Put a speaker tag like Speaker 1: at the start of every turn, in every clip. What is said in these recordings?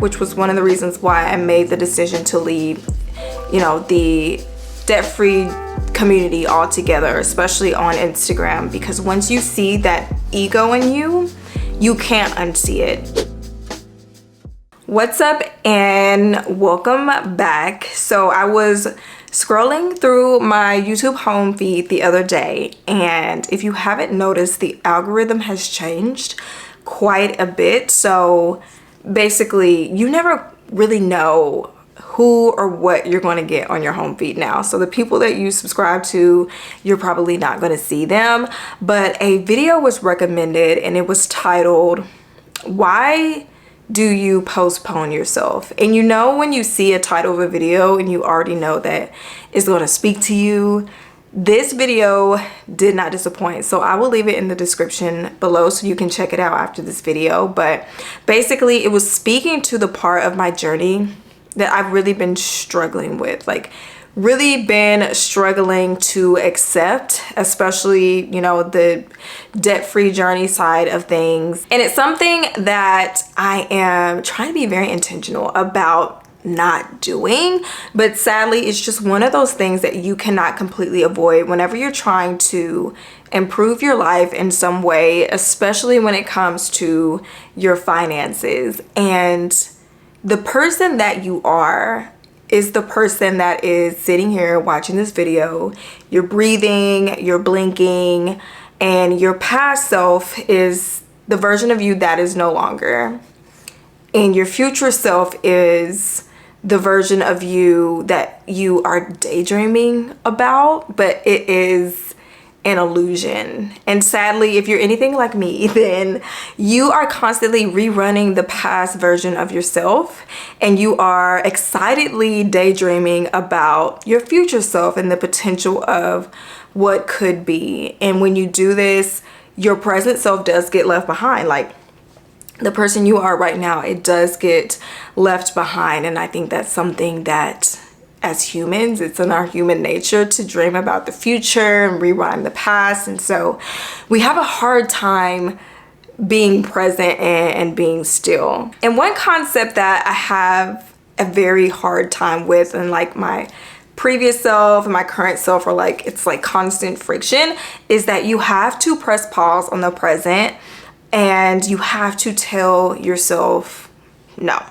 Speaker 1: which was one of the reasons why I made the decision to leave, the debt-free community altogether, especially on Instagram, because once you see that ego in you, you can't unsee it. What's up and welcome back. So I was scrolling through my YouTube home feed the other day, and if you haven't noticed, the algorithm has changed quite a bit. So basically, you never really know who or what you're going to get on your home feed now. So the people that you subscribe to, you're probably not going to see them. But a video was recommended and it was titled, "Why Do You Postpone Yourself?" And when you see a title of a video and you already know that it's going to speak to you, this video did not disappoint. So I will leave it in the description below so you can check it out after this video. But basically, it was speaking to the part of my journey that I've really been struggling with, really been struggling to accept, especially, the debt-free journey side of things. And it's something that I am trying to be very intentional about not doing, but sadly, it's just one of those things that you cannot completely avoid whenever you're trying to improve your life in some way, especially when it comes to your finances. And the person that you are is the person that is sitting here watching this video. You're breathing, you're blinking, and your past self is the version of you that is no longer. And your future self is the version of you that you are daydreaming about, but it is an illusion. And sadly, if you're anything like me, then you are constantly rerunning the past version of yourself, and you are excitedly daydreaming about your future self and the potential of what could be. And when you do this, your present self does get left behind. The person you are right now, it does get left behind. And I think that's something that, as humans, it's in our human nature to dream about the future and rewind the past. And so we have a hard time being present and being still. And one concept that I have a very hard time with, and my previous self and my current self are it's constant friction, is that you have to press pause on the present and you have to tell yourself no.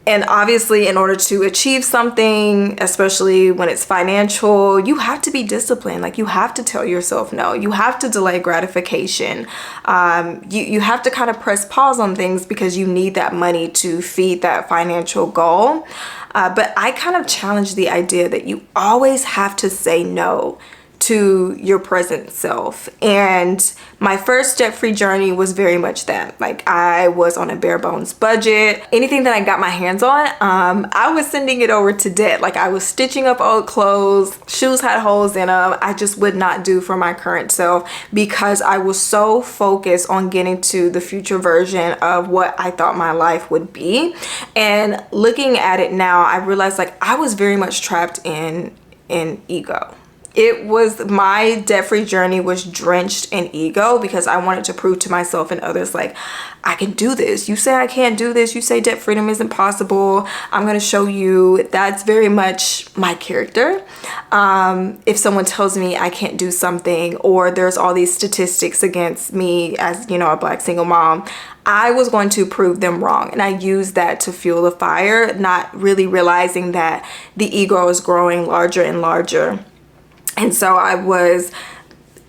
Speaker 1: And obviously, in order to achieve something, especially when it's financial, you have to be disciplined. You have to tell yourself no. You have to delay gratification. You have to kind of press pause on things because you need that money to feed that financial goal. But I kind of challenge the idea that you always have to say no to your present self. And my first debt-free journey was very much that. I was on a bare bones budget. Anything that I got my hands on, I was sending it over to debt. I was stitching up old clothes, shoes had holes in them. I just would not do for my current self because I was so focused on getting to the future version of what I thought my life would be. And looking at it now, I realized I was very much trapped in ego. My debt-free journey was drenched in ego because I wanted to prove to myself and others, I can do this. You say I can't do this. You say debt freedom isn't possible. I'm going to show you. That's very much my character. If someone tells me I can't do something, or there's all these statistics against me as, a Black single mom, I was going to prove them wrong. And I used that to fuel the fire, not really realizing that the ego is growing larger and larger. And so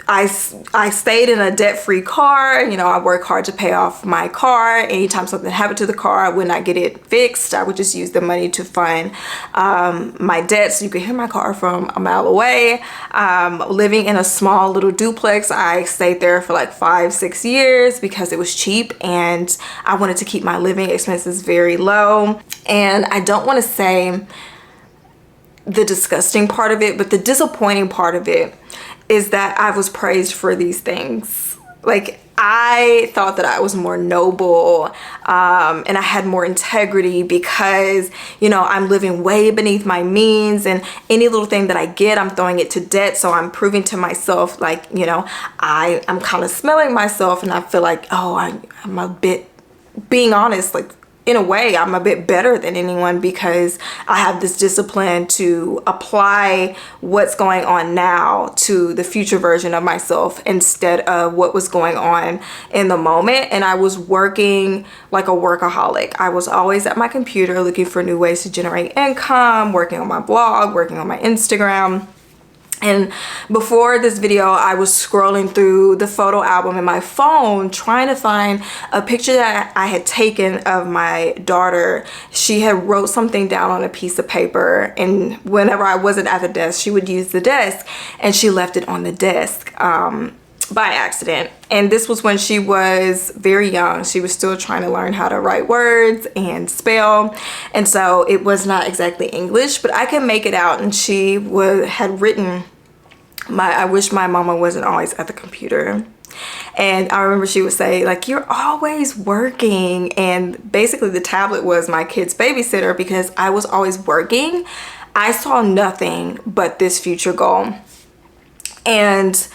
Speaker 1: I stayed in a debt-free car. I work hard to pay off my car. Anytime something happened to the car, I would not get it fixed. I would just use the money to fund my debt. So you could hear my car from a mile away. Living in a small little duplex, I stayed there for 5-6 years because it was cheap and I wanted to keep my living expenses very low. And I don't want to say the disgusting part of it, but the disappointing part of it is that I was praised for these things. I thought that I was more noble and I had more integrity because, I'm living way beneath my means, and any little thing that I get, I'm throwing it to debt. So I'm proving to myself, I'm kind of smelling myself, and I feel I'm a bit, being honest, in a way, I'm a bit better than anyone because I have this discipline to apply what's going on now to the future version of myself instead of what was going on in the moment. And I was working like a workaholic. I was always at my computer looking for new ways to generate income, working on my blog, working on my Instagram. And before this video, I was scrolling through the photo album in my phone trying to find a picture that I had taken of my daughter. She had wrote something down on a piece of paper, and whenever I wasn't at the desk, she would use the desk, and she left it on the desk by accident. And this was when she was very young. She was still trying to learn how to write words and spell, and so it was not exactly English, but I could make it out. And she had written, I wish my mama wasn't always at the computer. And I remember she would say, like, you're always working. And basically the tablet was my kid's babysitter because I was always working. I saw nothing but this future goal. And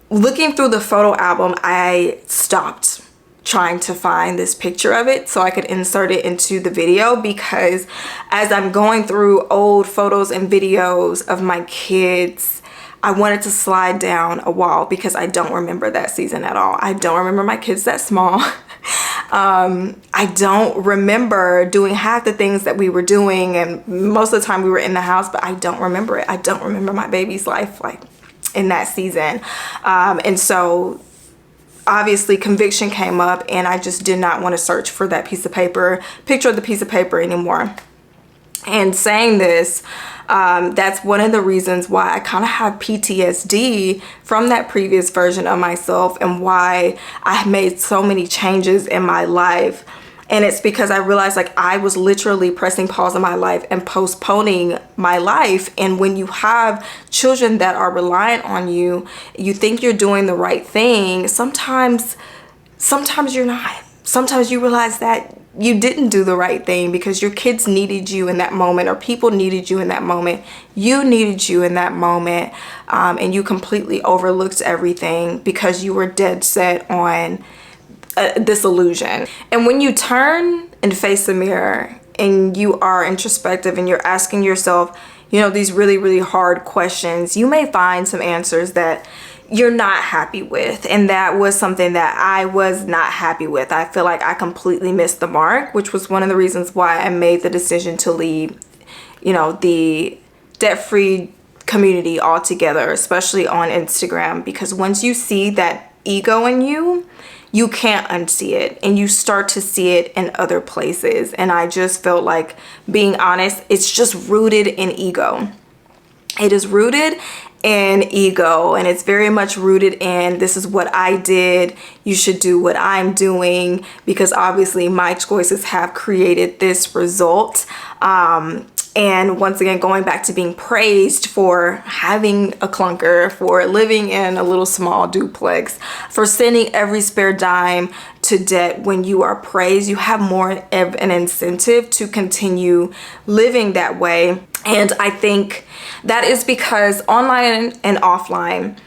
Speaker 1: looking through the photo album, I stopped trying to find this picture of it so I could insert it into the video, because as I'm going through old photos and videos of my kids, I wanted to slide down a wall because I don't remember that season at all. I don't remember my kids that small. I don't remember doing half the things that we were doing, and most of the time we were in the house, but I don't remember it. I don't remember my baby's life like in that season. And so obviously conviction came up, and I just did not want to search for that picture of the piece of paper anymore. And saying this, that's one of the reasons why I kind of have PTSD from that previous version of myself, and why I made so many changes in my life. And it's because I realized, like, I was literally pressing pause on my life and postponing my life. And when you have children that are reliant on you, you think you're doing the right thing. Sometimes you're not. Sometimes you realize that you didn't do the right thing because your kids needed you in that moment, or people needed you in that moment. You needed you in that moment, and you completely overlooked everything because you were dead set on this illusion. And when you turn and face the mirror and you are introspective and you're asking yourself, you know, these really, really hard questions, you may find some answers that you're not happy with. And that was something that I was not happy with. I feel like I completely missed the mark, which was one of the reasons why I made the decision to leave, you know, the debt-free community altogether, especially on Instagram, because once you see that ego in you, you can't unsee it, and you start to see it in other places. And I just felt like, being honest, it's just rooted in ego. It is rooted in ego, and it's very much rooted in, this is what I did, you should do what I'm doing, because obviously my choices have created this result. And once again, going back to being praised for having a clunker, for living in a little small duplex, for sending every spare dime to debt. When you are praised, you have more of an incentive to continue living that way. And I think that is because online and offline,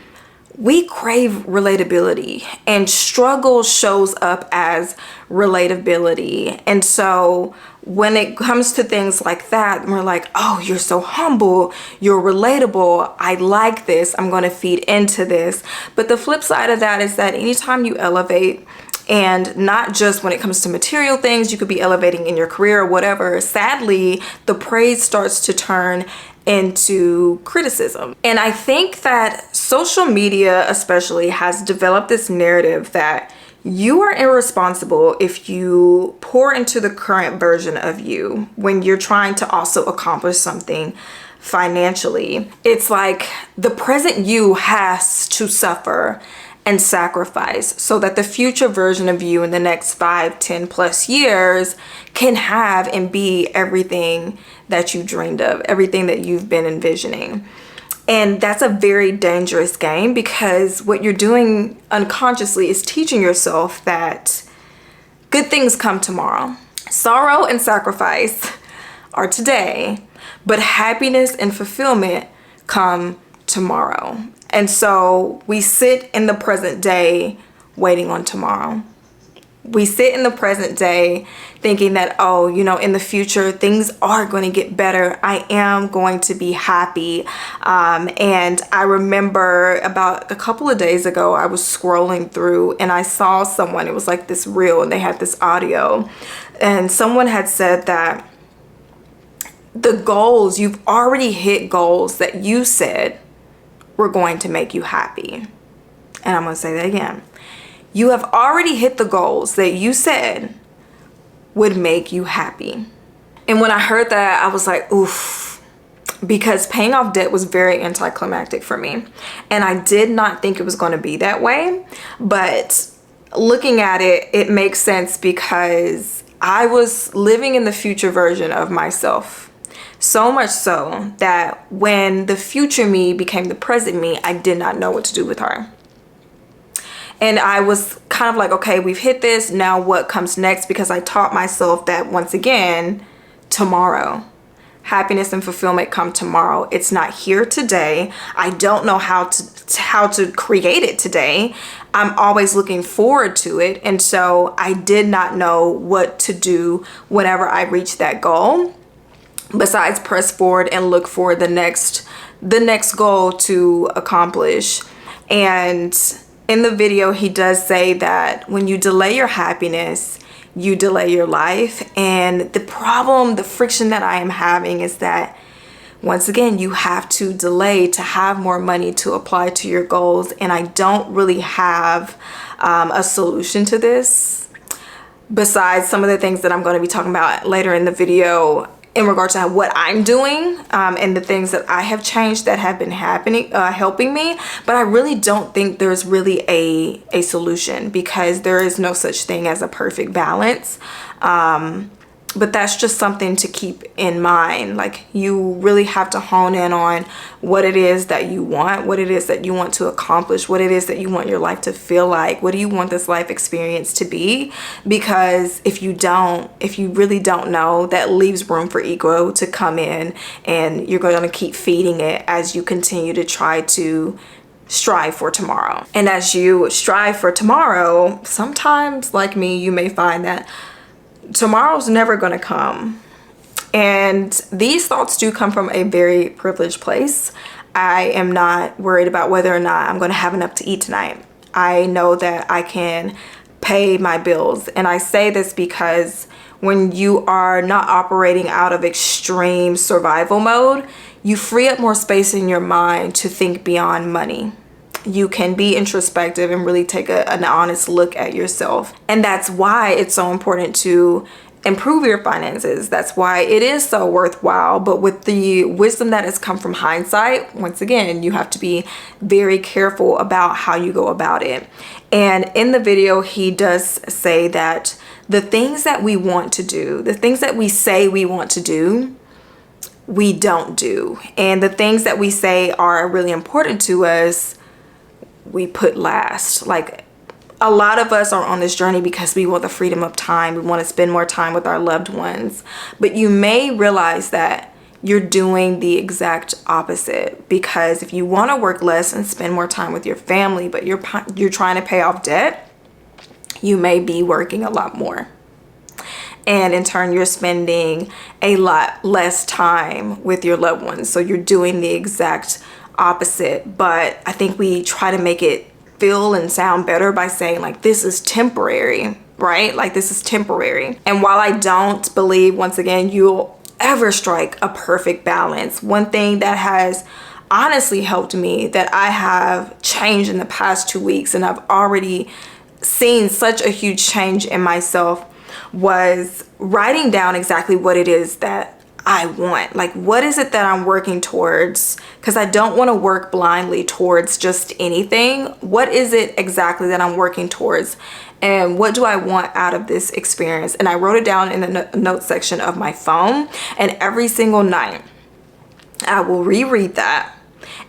Speaker 1: we crave relatability, and struggle shows up as relatability. And so when it comes to things like that, we're like, oh, you're so humble, you're relatable, I like this, I'm going to feed into this. But the flip side of that is that anytime you elevate, and not just when it comes to material things, you could be elevating in your career or whatever, sadly, the praise starts to turn into criticism. And I think that social media especially has developed this narrative that you are irresponsible if you pour into the current version of you when you're trying to also accomplish something financially. It's like the present you has to suffer and sacrifice so that the future version of you in the next 5, 10 plus years can have and be everything that you dreamed of, everything that you've been envisioning. And that's a very dangerous game, because what you're doing unconsciously is teaching yourself that good things come tomorrow. Sorrow and sacrifice are today, but happiness and fulfillment come tomorrow. And so we sit in the present day waiting on tomorrow. We sit in the present day thinking that, oh, you know, in the future, things are going to get better. I am going to be happy. And I remember about a couple of days ago, I was scrolling through and I saw someone, it was like this reel and they had this audio. And someone had said that the goals, you've already hit goals that you said were going to make you happy. And I'm going to say that again. You have already hit the goals that you said would make you happy. And when I heard that, I was like, oof, because paying off debt was very anticlimactic for me. And I did not think it was going to be that way. But looking at it, it makes sense because I was living in the future version of myself. So much so that when the future me became the present me, I did not know what to do with her. And I was kind of like, okay, we've hit this. Now what comes next? Because I taught myself that once again, tomorrow, happiness and fulfillment come tomorrow. It's not here today. I don't know how to create it today. I'm always looking forward to it. And so I did not know what to do whenever I reached that goal, besides press forward and look for the next goal to accomplish. And in the video, he does say that when you delay your happiness, you delay your life. And the problem, the friction that I am having is that, once again, you have to delay to have more money to apply to your goals. And I don't really have a solution to this, besides some of the things that I'm going to be talking about later in the video in regard to what I'm doing and the things that I have changed that have been helping me. But I really don't think there's really a solution, because there is no such thing as a perfect balance. But that's just something to keep in mind. Like, you really have to hone in on what it is that you want, what it is that you want to accomplish, what it is that you want your life to feel like. What do you want this life experience to be? Because if you really don't know, that leaves room for ego to come in, and you're going to keep feeding it as you continue to try to strive for tomorrow. And as you strive for tomorrow, sometimes, like me, you may find that tomorrow's never going to come. And these thoughts do come from a very privileged place. I am not worried about whether or not I'm going to have enough to eat tonight. I know that I can pay my bills. And I say this because when you are not operating out of extreme survival mode, you free up more space in your mind to think beyond money. You can be introspective and really take an honest look at yourself. And that's why it's so important to improve your finances. That's why it is so worthwhile. But with the wisdom that has come from hindsight, once again, you have to be very careful about how you go about it. And in the video, he does say that the things that we want to do, the things that we say we want to do, we don't do. And the things that we say are really important to us, we put last. Like, a lot of us are on this journey because we want the freedom of time. We want to spend more time with our loved ones. But you may realize that you're doing the exact opposite, because if you want to work less and spend more time with your family, but you're trying to pay off debt, you may be working a lot more. And in turn, you're spending a lot less time with your loved ones. So you're doing the exact opposite. But I think we try to make it feel and sound better by saying, like, this is temporary, right? Like, this is temporary. And while I don't believe, once again, you'll ever strike a perfect balance, one thing that has honestly helped me, that I have changed in the past 2 weeks, and I've already seen such a huge change in myself, was writing down exactly what it is that I want. Like, what is it that I'm working towards? Because I don't want to work blindly towards just anything. What is it exactly that I'm working towards? And what do I want out of this experience? And I wrote it down in the notes section of my phone. And every single night, I will reread that.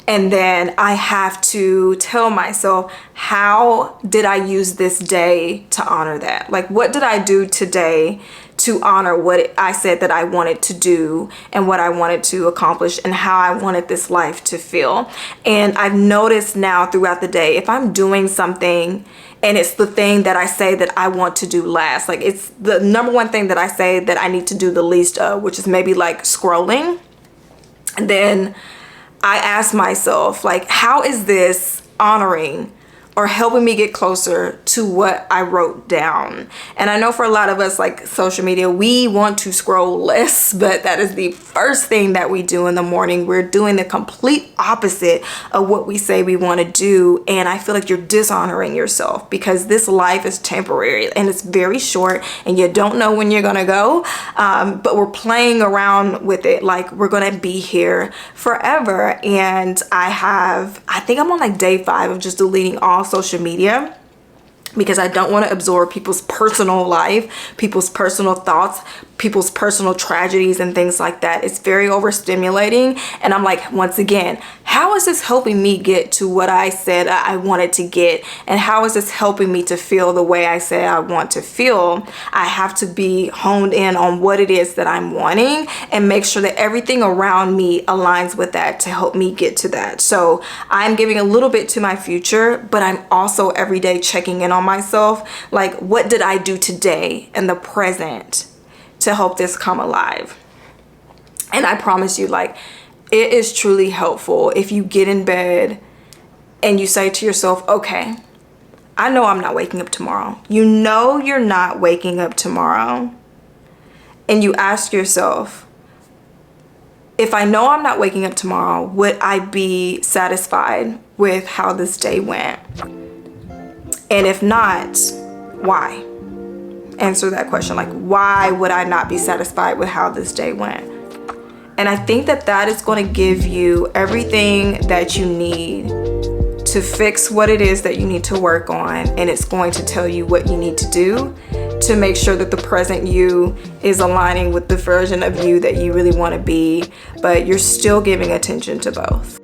Speaker 1: And then I have to tell myself, how did I use this day to honor that? Like, what did I do today to honor what I said that I wanted to do, and what I wanted to accomplish, and how I wanted this life to feel? And I've noticed now throughout the day, if I'm doing something and it's the thing that I say that I want to do last. Like it's the number one thing that I say that I need to do the least of, which is maybe like scrolling. And then I ask myself, like, how is this honoring or helping me get closer to what I wrote down? And I know for a lot of us, like social media, we want to scroll less, but that is the first thing that we do in the morning. We're doing the complete opposite of what we say we want to do. And I feel like you're dishonoring yourself, because this life is temporary and it's very short and you don't know when you're going to go. But we're playing around with it like we're going to be here forever. And I think I'm on like day 5 of just deleting all social media, because I don't want to absorb people's personal life, people's personal thoughts, people's personal tragedies and things like that. It's very overstimulating. And I'm like, once again, how is this helping me get to what I said I wanted to get? And how is this helping me to feel the way I say I want to feel? I have to be honed in on what it is that I'm wanting and make sure that everything around me aligns with that to help me get to that. So I'm giving a little bit to my future, but I'm also every day checking in on myself. Like, what did I do today in the present to help this come alive? And I promise you, like, it is truly helpful if you get in bed and you say to yourself, okay, I know I'm not waking up tomorrow. You know you're not waking up tomorrow. And you ask yourself, if I know I'm not waking up tomorrow, would I be satisfied with how this day went? And if not, why? Answer that question. Like, why would I not be satisfied with how this day went? And I think that that is going to give you everything that you need to fix what it is that you need to work on. And it's going to tell you what you need to do to make sure that the present you is aligning with the version of you that you really want to be, but you're still giving attention to both.